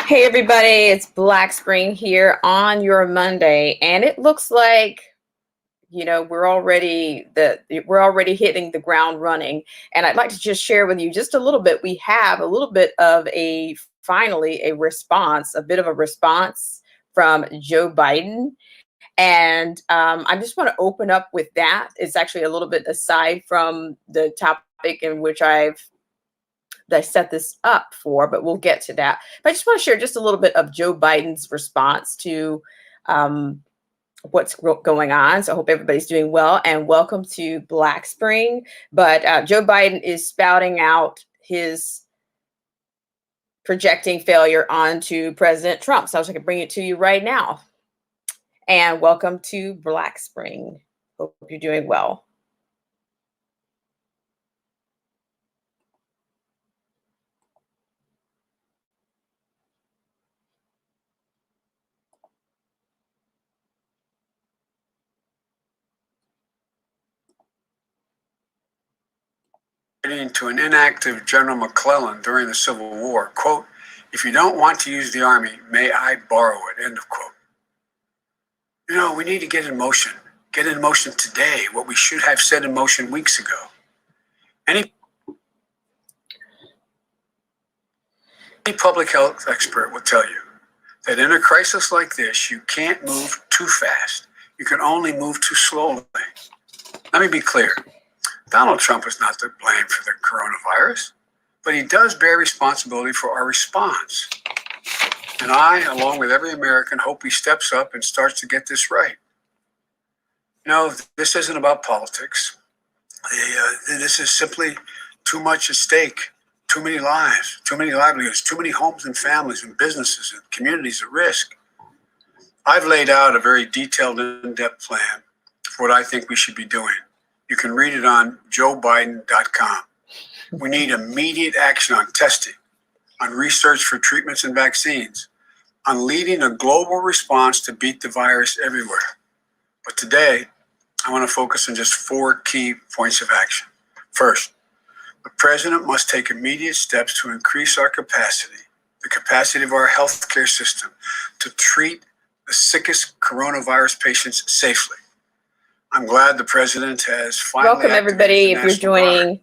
Hey everybody, it's Black Spring here on your Monday, and it looks like we're already hitting the ground running. And I'd like to just share with you just a little bit. We have a little bit of finally a response, a bit of a response from Joe Biden. And I just want to open up with that. It's actually a little bit aside from the topic in which that I set this up for, but we'll get to that. But I just want to share just a little bit of Joe Biden's response to what's going on. So I hope everybody's doing well, and welcome to Black Spring. But Joe Biden is spouting out his projecting failure onto President Trump. So I was going to bring it to you right now. And welcome to Black Spring. Hope you're doing well. To an inactive General McClellan during the Civil War, quote, "If you don't want to use the army, may I borrow it," end of quote. We need to get in motion today, what we should have set in motion weeks ago. Any public health expert will tell you that in a crisis like this, you can't move too fast. You can only move too slowly. Let me be clear. Donald Trump is not to blame for the coronavirus, but he does bear responsibility for our response. And I, along with every American, hope he steps up and starts to get this right. This isn't about politics. This is simply too much at stake, too many lives, too many livelihoods, too many homes and families and businesses and communities at risk. I've laid out a very detailed, in-depth plan for what I think we should be doing. You can read it on joebiden.com. We need immediate action on testing, on research for treatments and vaccines, on leading a global response to beat the virus everywhere. But today, I want to focus on just 4 key points of action. First, the president must take immediate steps to increase our capacity, the capacity of our healthcare system, to treat the sickest coronavirus patients safely. I'm glad the president has finally welcome everybody. If you're joining,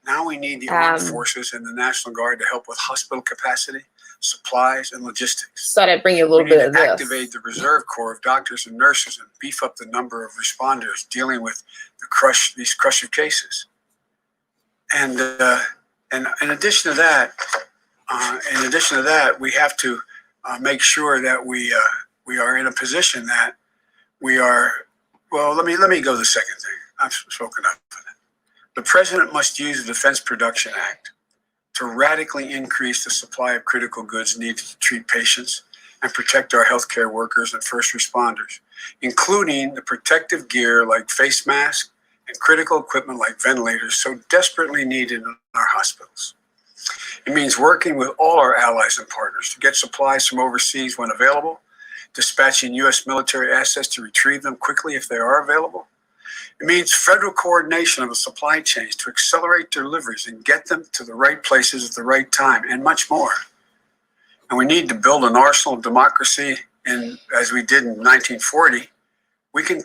now we need the armed forces and the National Guard to help with hospital capacity, supplies, and logistics. Thought I'd bring you a little bit of this. Activate the reserve corps of doctors and nurses and beef up the number of responders dealing with these crush of cases. And in addition to that, we have to make sure that we are in a position that we are. Well, let me go to the second thing. I've spoken up for that. The president must use the Defense Production Act to radically increase the supply of critical goods needed to treat patients and protect our healthcare workers and first responders, including the protective gear like face masks and critical equipment like ventilators so desperately needed in our hospitals. It means working with all our allies and partners to get supplies from overseas when available, dispatching U.S. military assets to retrieve them quickly if they are available. It means federal coordination of the supply chains to accelerate deliveries and get them to the right places at the right time, and much more. And we need to build an arsenal of democracy, as we did in 1940. We can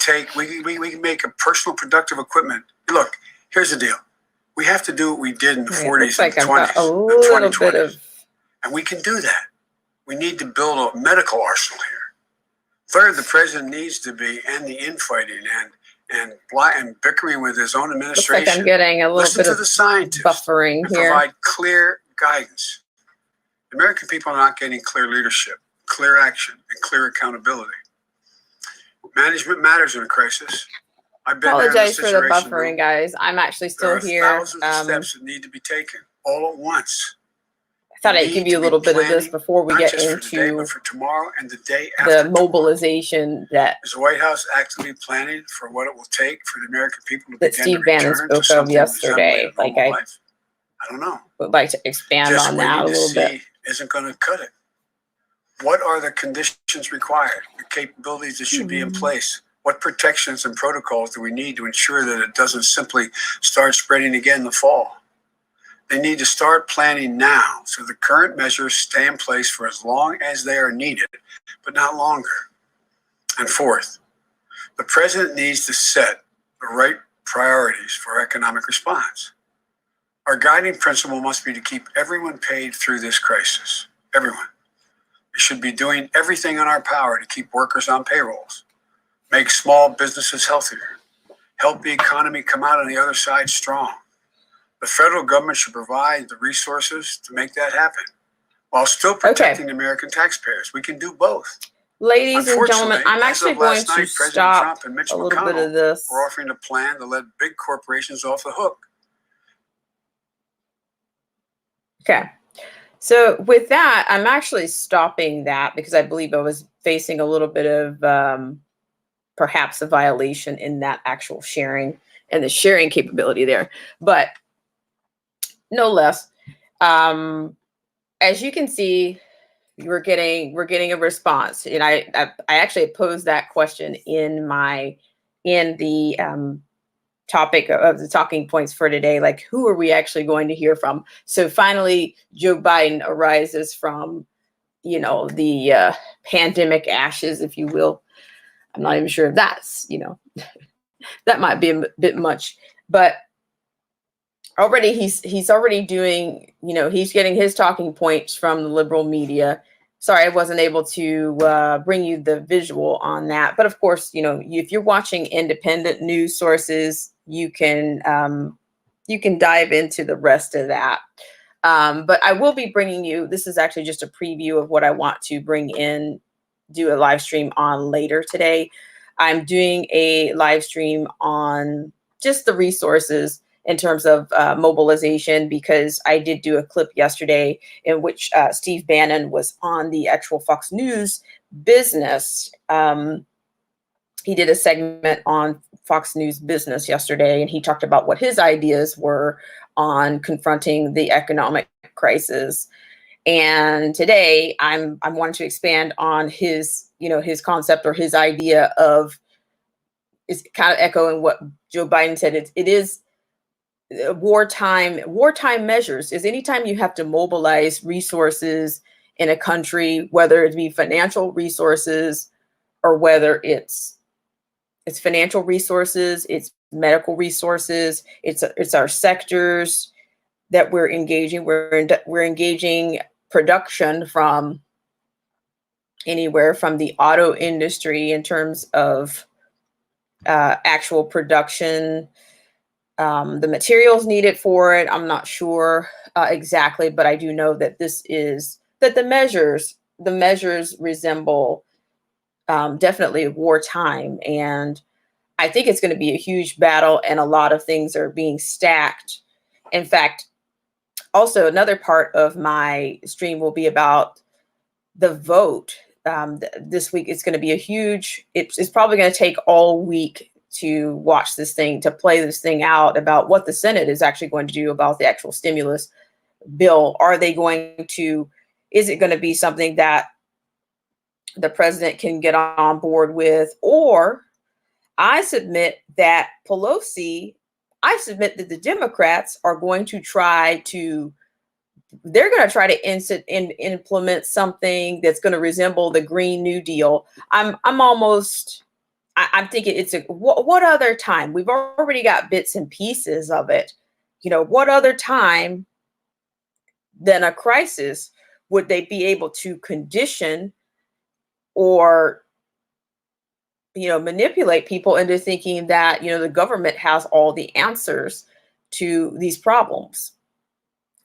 make a personal productive equipment. Look, here's the deal. We have to do what we did in the 40s and the 20s, the 2020s. And we can do that. We need to build a medical arsenal here. Third, the president needs to be end the infighting and bickering with his own administration. Looks like I'm getting a little bit of the scientists buffering here. Provide clear guidance. The American people are not getting clear leadership, clear action, and clear accountability. Management matters in a crisis. I've been apologize for the buffering, guys. I'm actually still here. There are thousands of steps that need to be taken all at once. I thought I'd give you a little bit of this before we get into for tomorrow and the day after the mobilization that is the White House actively planning for what it will take for the American people to that Steve Bannon spoke of yesterday. Like I don't know. Would like to expand on that a little bit. Isn't going to cut it. What are the conditions required? The capabilities that should be in place? What protections and protocols do we need to ensure that it doesn't simply start spreading again in the fall? They need to start planning now so the current measures stay in place for as long as they are needed, but not longer. And fourth, the president needs to set the right priorities for economic response. Our guiding principle must be to keep everyone paid through this crisis. Everyone. We should be doing everything in our power to keep workers on payrolls, make small businesses healthier, help the economy come out on the other side strong. The federal government should provide the resources to make that happen while still protecting American taxpayers. We can do both. Ladies and gentlemen, I'm actually going to President stop Trump and Mitch a little McConnell bit of this. We're offering a plan to let big corporations off the hook. Okay. So with that, I'm actually stopping that because I believe I was facing a little bit of perhaps a violation in that actual sharing and the sharing capability there. But no less, as you can see, we're getting a response. And I actually posed that question in the topic of the talking points for today, like who are we actually going to hear from? So finally, Joe Biden arises from, the pandemic ashes, if you will. I'm not even sure if that's, that might be a bit much, but already he's already doing, he's getting his talking points from the liberal media. Sorry, I wasn't able to bring you the visual on that. But of course, if you're watching independent news sources, you can dive into the rest of that. But I will be bringing you, this is actually just a preview of what I want to bring in, do a live stream on later today. I'm doing a live stream on just the resources in terms of mobilization, because I did do a clip yesterday in which Steve Bannon was on the actual Fox News Business. He did a segment on Fox News Business yesterday, and he talked about what his ideas were on confronting the economic crisis. And today I'm wanting to expand on his concept or his idea of, is kind of echoing what Joe Biden said. It is wartime measures is anytime you have to mobilize resources in a country, whether it be financial resources or whether it's financial resources, it's medical resources, it's our sectors that we're engaging. We're engaging production from anywhere from the auto industry in terms of actual production. The materials needed for it, I'm not sure exactly, but I do know that the measures resemble definitely wartime. And I think it's going to be a huge battle, and a lot of things are being stacked. In fact, also another part of my stream will be about the vote. This week it's going to be it's probably going to take all week to watch this thing, to play this thing out about what the Senate is actually going to do about the actual stimulus bill. Is it going to be something that the president can get on board with? Or I submit that the Democrats are going to try to implement something that's going to resemble the Green New Deal. I'm thinking what other time? We've already got bits and pieces of it. What other time than a crisis would they be able to condition or manipulate people into thinking that the government has all the answers to these problems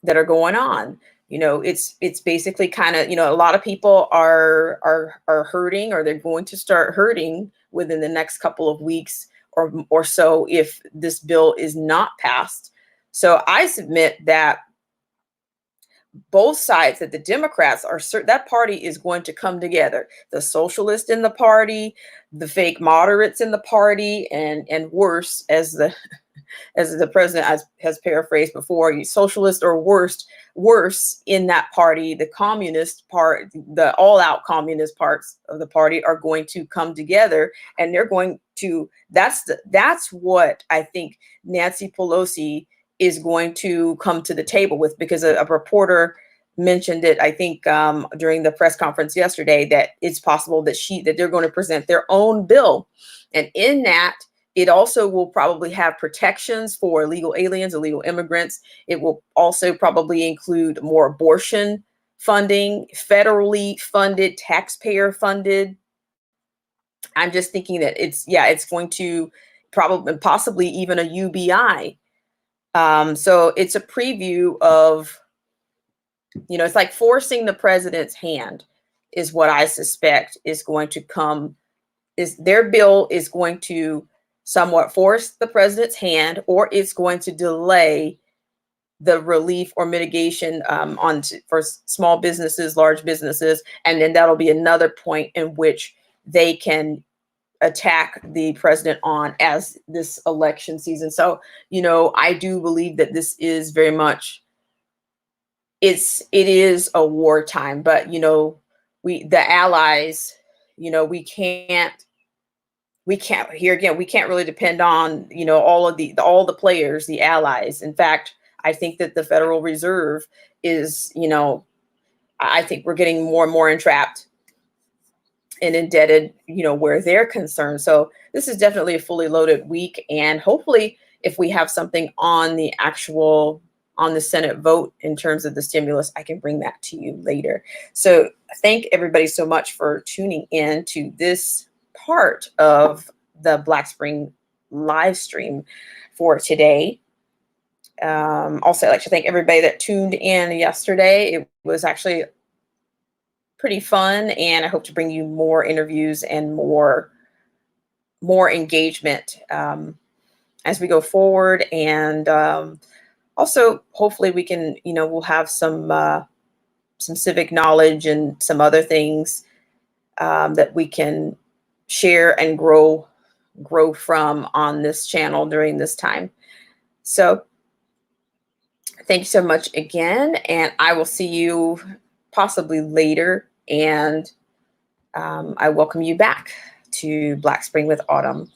that are going on? It's basically kind of, a lot of people are hurting, or they're going to start hurting within the next couple of weeks or so if this bill is not passed. So I submit that both sides, that the Democrats that party is going to come together, the socialists in the party, the fake moderates in the party, and worse, as the president has paraphrased before, socialist or worse in that party, the communist part, the all-out communist parts of the party are going to come together, and they're going to, that's what I think Nancy Pelosi is going to come to the table with, because a reporter mentioned it, I think, during the press conference yesterday, that it's possible that they're going to present their own bill. And in that, it also will probably have protections for illegal aliens, illegal immigrants. It will also probably include more abortion funding, federally funded, taxpayer funded. I'm just thinking that it's going to probably, possibly even a UBI. So it's a preview of, it's like forcing the president's hand, is what I suspect is going to come. Is their bill is going to somewhat force the president's hand, or it's going to delay the relief or mitigation for small businesses, large businesses, and then that'll be another point in which they can attack the president on as this election season. So, I do believe that this is very much, it is a wartime, but the allies, we can't here again, we can't really depend on, all the players, the allies. In fact, I think that the Federal Reserve is, I think we're getting more and more entrapped and indebted, where they're concerned. So this is definitely a fully loaded week. And hopefully, if we have something on the Senate vote in terms of the stimulus, I can bring that to you later. So thank everybody so much for tuning in to this part of the Black Spring live stream for today. Also, I'd like to thank everybody that tuned in yesterday. It was actually pretty fun, and I hope to bring you more interviews and more engagement as we go forward. And also, hopefully, we can, we'll have some civic knowledge and some other things that we can share and grow from on this channel during this time. So thank you so much again, and I will see you possibly later. And I welcome you back to Black Spring with Autumn.